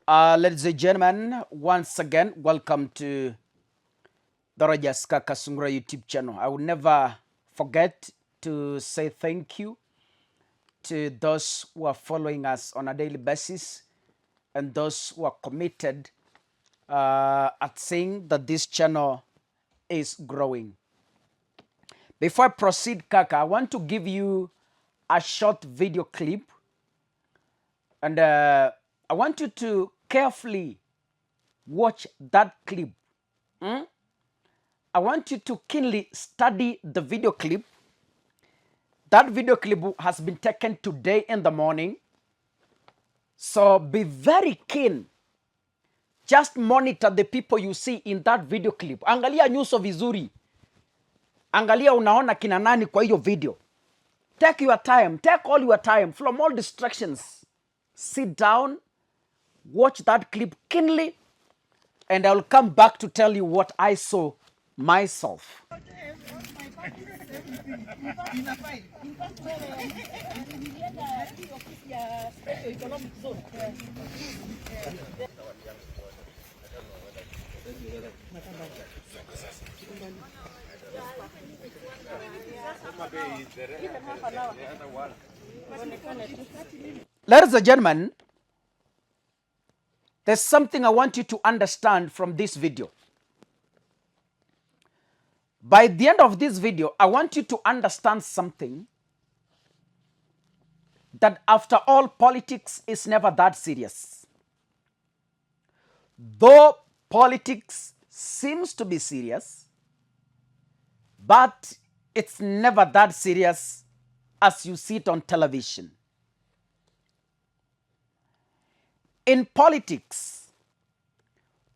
Ladies and gentlemen, once again, welcome to the Rogers Kakasungura YouTube channel. I will never forget to say thank you to those who are following us on a daily basis and those who are committed at seeing that this channel is growing. Before I proceed, Kaka, I want to give you a short video clip, and I want you to carefully watch that clip. I want you to keenly study the video clip. That video clip has been taken today in the morning. So be very keen. Just monitor the people you see in that video clip. Angalia nyuso vizuri. Angalia unaona kina nani kwa hiyo video. Take your time. Take all your time from all distractions. Sit down. Watch that clip keenly. And I will come back to tell you what I saw myself. Ladies and gentlemen, there's something I want you to understand from this video. By the end of this video, I want you to understand something, that after all, politics is never that serious. Though politics seems to be serious, but it's never that serious as you see it on television. In politics,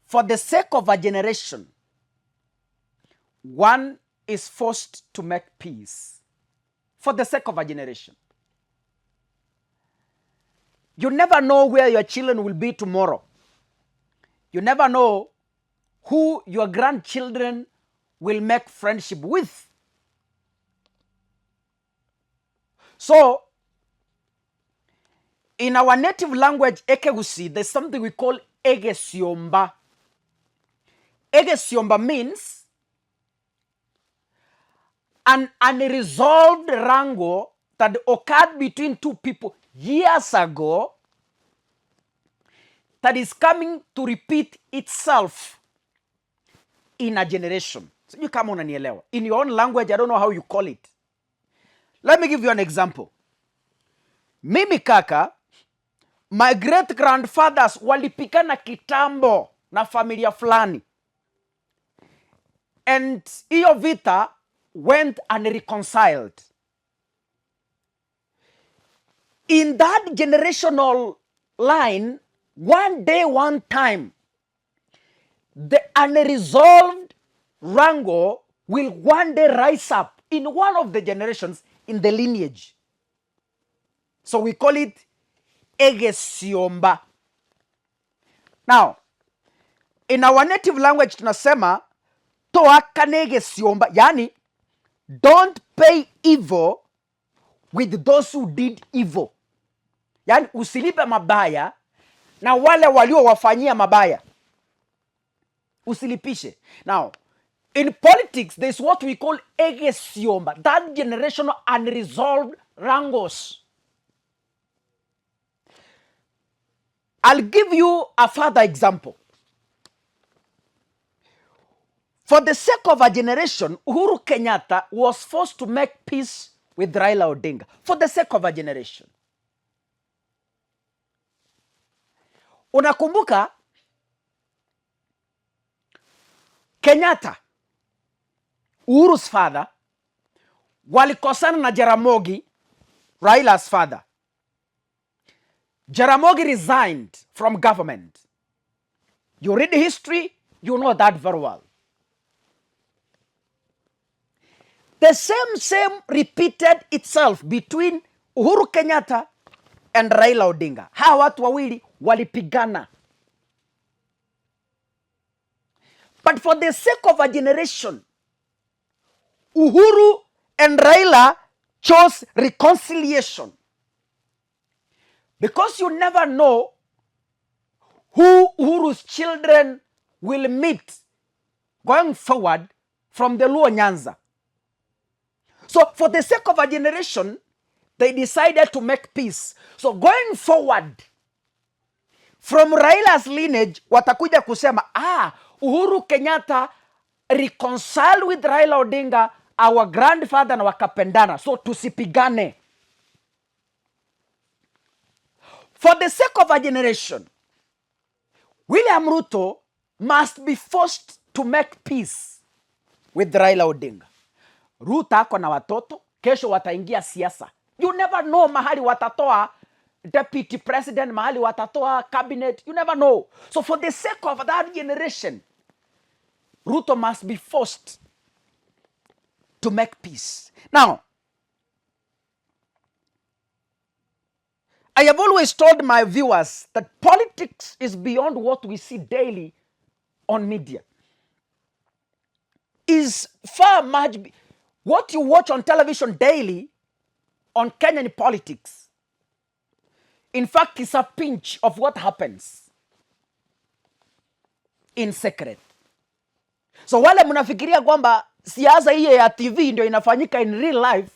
for the sake of a generation, one is forced to make peace. For the sake of a generation. You never know where your children will be tomorrow. You never know who your grandchildren will make friendship with. So, in our native language, Ekegusi, there's something we call Egesiomba. Egesiomba means an unresolved wrangle that occurred between two people years ago that is coming to repeat itself in a generation. So you come on and yell. In your own language, I don't know how you call it. Let me give you an example. Mimi kaka, my great-grandfathers walipikana kitambo na familia fulani. And hiyo vita went unreconciled. In that generational line, one day, one time, the unresolved wrangle will one day rise up in one of the generations in the lineage. So we call it Egesiomba. Now, in our native language tunasema toakane egesiomba, yani don't pay evil with those who did evil. Yani usilipe mabaya na wale waliowafanyia mabaya. Usilipishe. Now, in politics, there's what we call egesiomba, that generational unresolved wrangles. I'll give you a further example. For the sake of a generation, Uhuru Kenyatta was forced to make peace with Raila Odinga. For the sake of a generation. Unakumbuka Kenyatta, Uhuru's father, walikosana na Jaramogi, Raila's father. Jaramogi resigned from government. You read history, you know that very well. The same repeated itself between Uhuru Kenyatta and Raila Odinga. Hawa watu wawili walipigana. But for the sake of a generation, Uhuru and Raila chose reconciliation. Because you never know who Uhuru's children will meet going forward from the Luo Nyanza. So for the sake of a generation, they decided to make peace. So going forward, from Raila's lineage, watakuja kusema, Uhuru Kenyatta reconciled with Raila Odinga, our grandfather, na wakapendana. So tusipigane. For the sake of a generation, William Ruto must be forced to make peace with Raila Odinga. Ruto ako na watoto, kesho wataingia siasa. You never know mahali watatoa deputy president, mahali watatoa cabinet. You never know. So for the sake of that generation, Ruto must be forced to make peace. Now, I have always told my viewers that politics is beyond what we see daily on media. Is far much what you watch on television daily on Kenyan politics. In fact, it's a pinch of what happens in secret. So wale mnafikiria kwamba siasa hiyo ya TV ndio inafanyika in real life,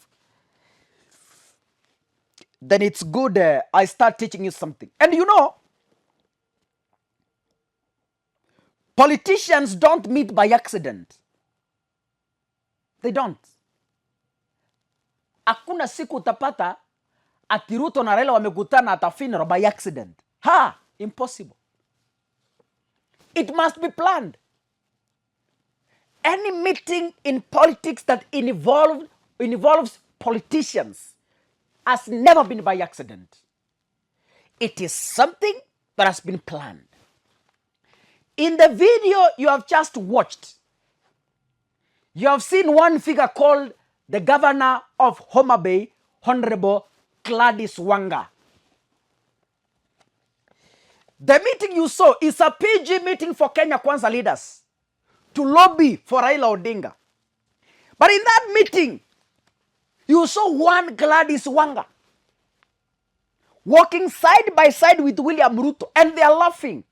then it's good I start teaching you something. And you know, politicians don't meet by accident. They don't. Hakuna siku utapata ati Ruto na Raila wamekutana at a funeral by accident. Impossible. It must be planned. Any meeting in politics that involves politicians has never been by accident. It is something that has been planned. In the video you have just watched, you have seen one figure called the governor of Homa Bay, Honorable Gladys Wanga. The meeting you saw is a PG meeting for Kenya Kwanza leaders to lobby for Raila Odinga. But in that meeting, you saw one Gladys Wanga walking side by side with William Ruto, and they are laughing.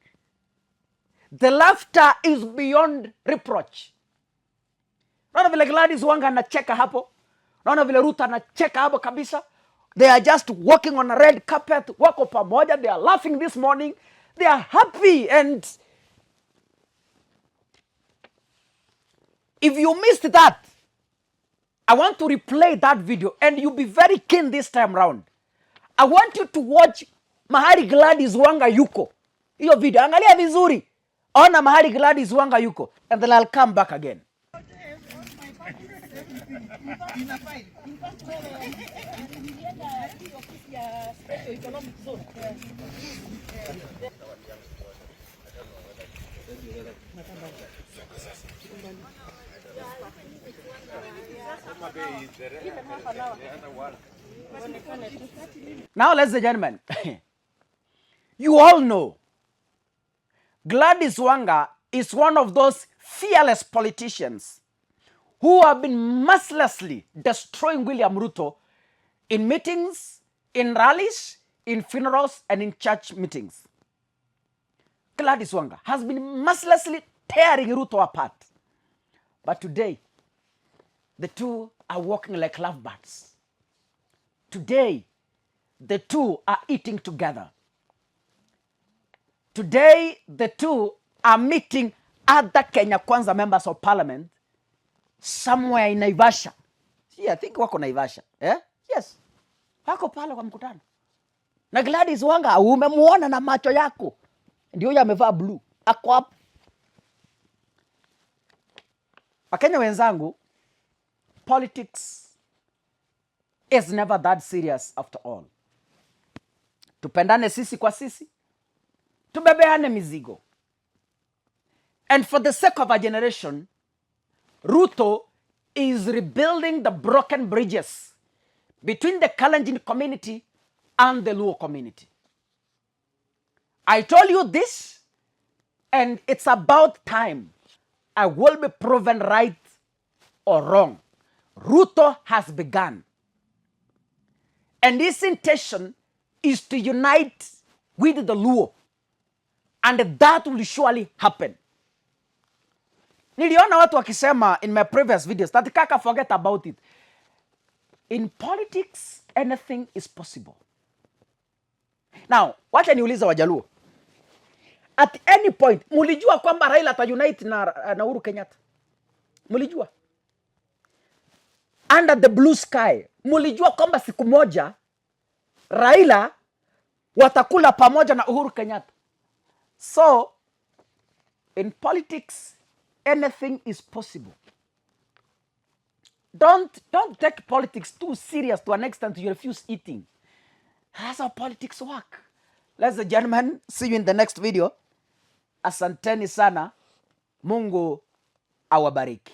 The laughter is beyond reproach. Naona vile Gladys Wanga anacheka hapo. Naona vile Ruto anacheka hapo kabisa. They are just walking on a red carpet. Wako pamoja. They are laughing this morning. They are happy. And if you missed that, I want to replay that video. And you'll be very keen this time round. I want you to watch mahali Gladys Wanga yuko. Hiyo video. Angalia vizuri. Ona mahali Gladys Wanga yuko. And then I'll come back again. Now, ladies and gentlemen, you all know Gladys Wanga is one of those fearless politicians who have been mercilessly destroying William Ruto in meetings, in rallies, in funerals, and in church meetings. Gladys Wanga has been mercilessly tearing Ruto apart. But today, the two are walking like lovebirds. Today, the two are eating together. Today, the two are meeting other Kenya Kwanza members of parliament somewhere in Naivasha. I think wako Naivasha. Yes. Wako pale kwa mkutano. Na Gladys Wanga umemuona na macho yako. Ndio yamevaa blue. Ako hapo. Wakenya wenzangu, politics is never that serious after all. Tupendane sisi kwa sisi. Tubebeane mizigo. And for the sake of our generation, Ruto is rebuilding the broken bridges between the Kalenjin community and the Luo community. I told you this, and it's about time I will be proven right or wrong. Ruto has begun. And his intention is to unite with the Luo And that will surely happen. Niliona watu wakisema in my previous videos that Kaka, forget about it. In politics, anything is possible. Now, wacha niuliza Wajaluo. At any point, mulijua kwamba Raila ataunite na Uhuru Kenyatta? Mulijua? Under the blue sky, mulijua kwamba siku moja Raila watakula pamoja na Uhuru Kenyatta? So, in politics, anything is possible. Don't take politics too serious to an extent you refuse eating. That's how politics work. Ladies and gentlemen, see you in the next video. Asanteni sana. Mungu awabariki.